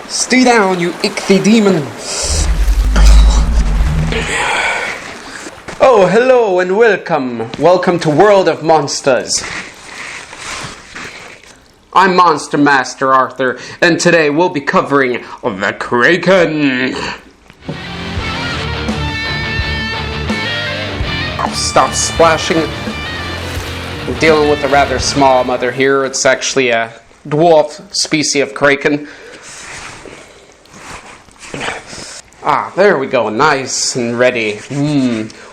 Stay down, you ichthy demon. Oh, hello and welcome. Welcome to World of Monsters. I'm Monster Master Arthur, and today we'll be covering the Kraken. Stop splashing. I'm dealing with a rather small mother here. It's actually a dwarf species of Kraken. Ah, there we go. Nice and ready.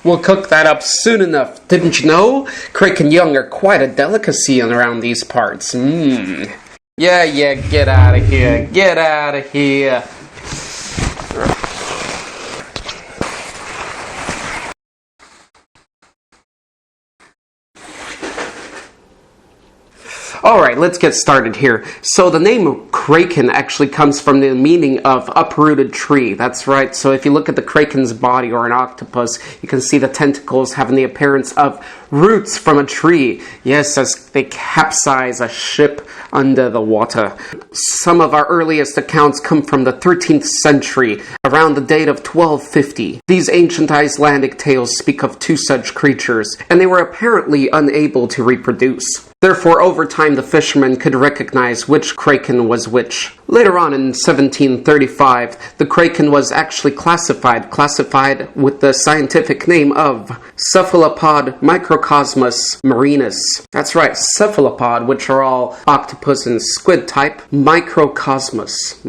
We'll cook that up soon enough. Didn't you know? Kraken young are quite a delicacy around these parts. Yeah, get out of here. Get out of here. Alright, let's get started here. So the name Kraken actually comes from the meaning of uprooted tree. That's right. So if you look at the Kraken's body or an octopus, you can see the tentacles having the appearance of roots from a tree. Yes, as they capsize a ship under the water. Some of our earliest accounts come from the 13th century, around the date of 1250. These ancient Icelandic tales speak of two such creatures, and they were apparently unable to reproduce. Therefore, over time, the fishermen could recognize which Kraken was which. Later on in 1735, the Kraken was actually classified with the scientific name of Cephalopod microcosmus marinus. That's right, cephalopod, which are all octopus and squid type, microcosmus.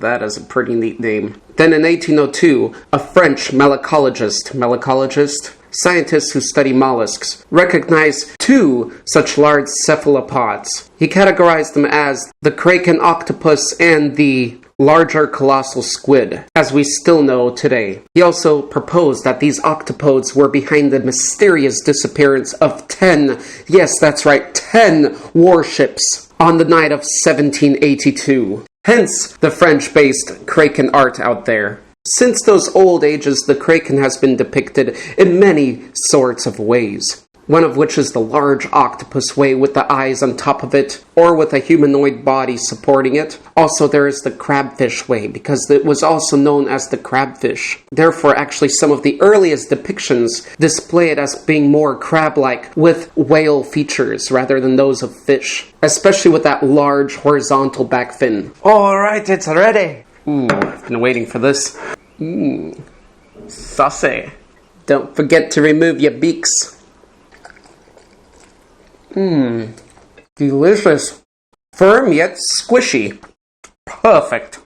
That is a pretty neat name. Then in 1802, a French malacologist, scientists who study mollusks, recognized two such large cephalopods. He categorized them as the Kraken octopus and the larger colossal squid, as we still know today. He also proposed that these octopods were behind the mysterious disappearance of 10 warships on the night of 1782. Hence the French-based Kraken art out there. Since those old ages, the Kraken has been depicted in many sorts of ways. One of which is the large octopus way with the eyes on top of it, or with a humanoid body supporting it. Also, there is the crabfish way, because it was also known as the crabfish. Therefore, actually, some of the earliest depictions display it as being more crab-like, with whale features rather than those of fish. Especially with that large horizontal back fin. Alright, it's ready! Ooh, I've been waiting for this. Saucy. Don't forget to remove your beaks. Delicious. Firm yet squishy. Perfect.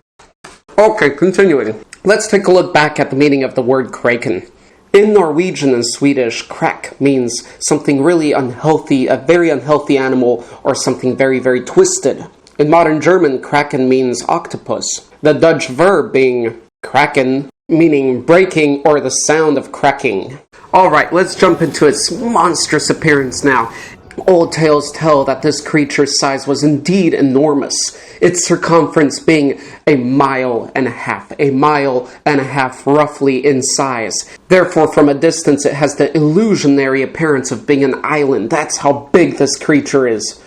Okay, continuing. Let's take a look back at the meaning of the word Kraken. In Norwegian and Swedish, krak means something really unhealthy, a very unhealthy animal, or something very, very twisted. In modern German, Kraken means octopus. The Dutch verb being kraken, meaning breaking or the sound of cracking. Alright, let's jump into its monstrous appearance now. Old tales tell that this creature's size was indeed enormous, its circumference being a mile and a half roughly in size. Therefore, from a distance, it has the illusionary appearance of being an island. That's how big this creature is.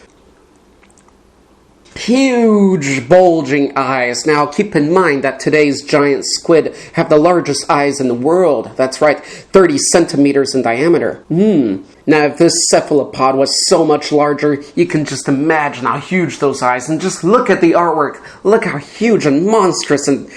Huge bulging eyes. Now keep in mind that today's giant squid have the largest eyes in the world. That's right, 30 centimeters in diameter. Now if this cephalopod was so much larger, you can just imagine how huge those eyes, and just look at the artwork. Look how huge and monstrous and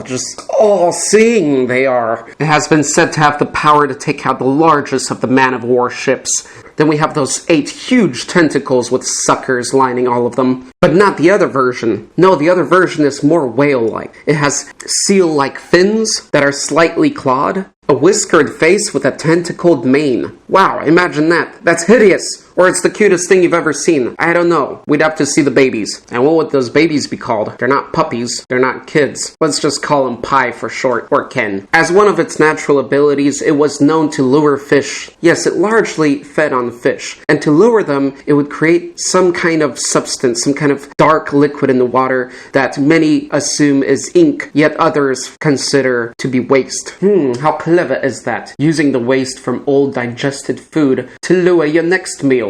just all-seeing they are. It has been said to have the power to take out the largest of the man-of-war ships. Then we have those 8 huge tentacles with suckers lining all of them. But not the other version. No, the other version is more whale-like. It has seal-like fins that are slightly clawed, a whiskered face with a tentacled mane. Wow, imagine that. That's hideous. Or it's the cutest thing you've ever seen. I don't know. We'd have to see the babies. And what would those babies be called? They're not puppies. They're not kids. Let's just call them Pi for short, or Ken. As one of its natural abilities, it was known to lure fish. Yes, it largely fed on fish. And to lure them, it would create some kind of substance, some kind of dark liquid in the water that many assume is ink, yet others consider to be waste. How clever is that? Using the waste from old digested food to lure your next meal.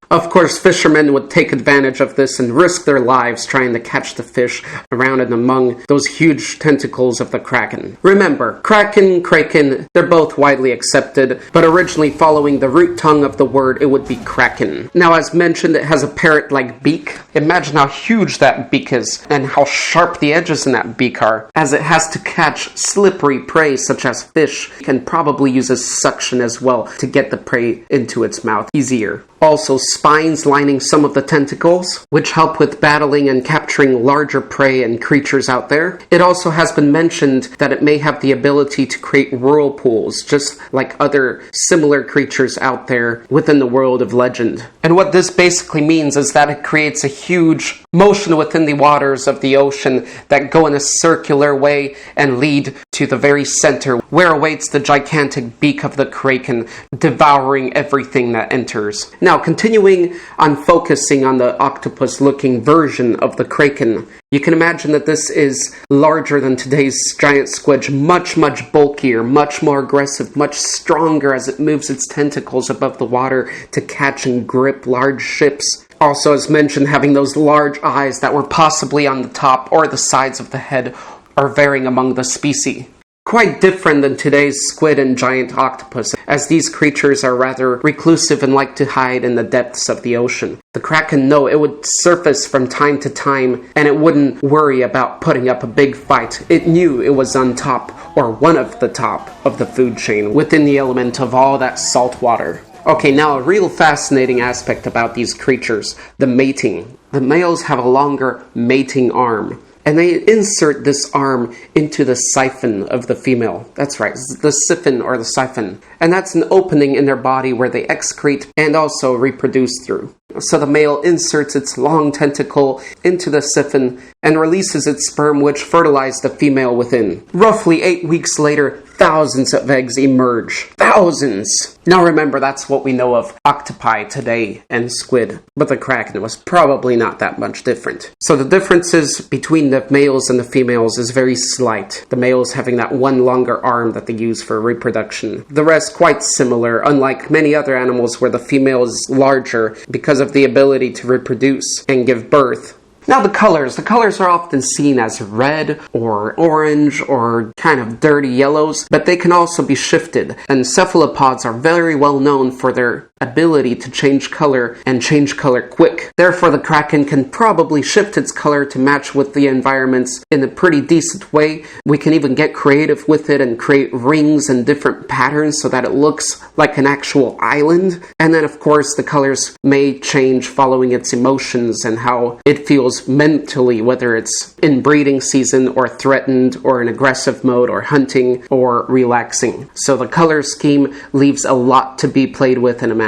Of course, fishermen would take advantage of this and risk their lives trying to catch the fish around and among those huge tentacles of the Kraken. Remember, Kraken, they're both widely accepted, but originally following the root tongue of the word, it would be Kraken. Now, as mentioned, it has a parrot-like beak. Imagine how huge that beak is and how sharp the edges in that beak are, as it has to catch slippery prey such as fish. It can probably use a suction as well to get the prey into its mouth easier. Also, spines lining some of the tentacles, which help with battling and capturing larger prey and creatures out there. It also has been mentioned that it may have the ability to create whirlpools, just like other similar creatures out there within the world of legend. And what this basically means is that it creates a huge motion within the waters of the ocean that go in a circular way and lead to the very center, where awaits the gigantic beak of the Kraken, devouring everything that enters. Now, continuing on focusing on the octopus-looking version of the Kraken, you can imagine that this is larger than today's giant squid, much bulkier, much more aggressive, much stronger as it moves its tentacles above the water to catch and grip large ships. Also, as mentioned, having those large eyes that were possibly on the top or the sides of the head are varying among the species. Quite different than today's squid and giant octopus, as these creatures are rather reclusive and like to hide in the depths of the ocean. The Kraken, no, it would surface from time to time, and it wouldn't worry about putting up a big fight. It knew it was on top, or one of the top, of the food chain, within the element of all that salt water. Okay, now a real fascinating aspect about these creatures, the mating. The males have a longer mating arm, and they insert this arm into the siphon of the female. That's right, the siphon or the siphon. And that's an opening in their body where they excrete and also reproduce through. So the male inserts its long tentacle into the siphon and releases its sperm, which fertilize the female within. Roughly 8 weeks later, thousands of eggs emerge. Thousands! Now remember, that's what we know of octopi today and squid, but the Kraken was probably not that much different. So the differences between the males and the females is very slight. The males having that one longer arm that they use for reproduction. The rest quite similar, unlike many other animals where the female is larger because of the ability to reproduce and give birth. Now the colors are often seen as red or orange or kind of dirty yellows, but they can also be shifted, and cephalopods are very well known for their ability to change color and change color quick. Therefore, the Kraken can probably shift its color to match with the environments in a pretty decent way. We can even get creative with it and create rings and different patterns so that it looks like an actual island. And then, of course, the colors may change following its emotions and how it feels mentally, whether it's in breeding season or threatened or in aggressive mode or hunting or relaxing. So the color scheme leaves a lot to be played with and imagined.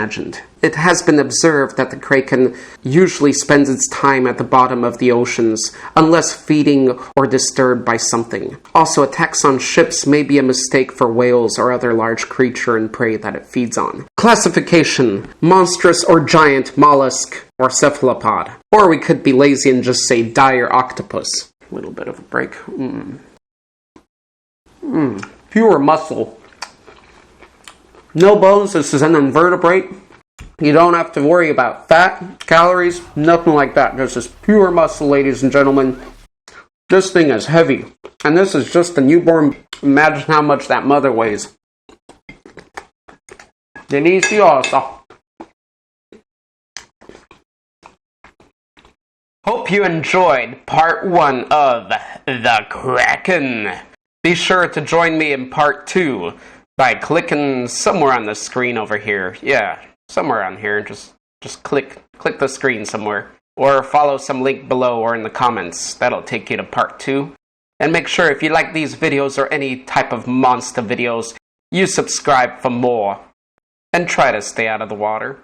It has been observed that the Kraken usually spends its time at the bottom of the oceans, unless feeding or disturbed by something. Also, attacks on ships may be a mistake for whales or other large creature and prey that it feeds on. Classification: monstrous or giant mollusk or cephalopod. Or we could be lazy and just say dire octopus. A little bit of a break. Pure muscle. No bones, this is an invertebrate. You don't have to worry about fat, calories, nothing like that. This is pure muscle, ladies and gentlemen. This thing is heavy. And this is just a newborn. Imagine how much that mother weighs. Delicioso. Hope you enjoyed part 1 of The Kraken. Be sure to join me in part 2 by clicking somewhere on the screen over here. Yeah, somewhere on here. Just click the screen somewhere. Or follow some link below or in the comments. That'll take you to part 2. And make sure if you like these videos or any type of monster videos, you subscribe for more. And try to stay out of the water.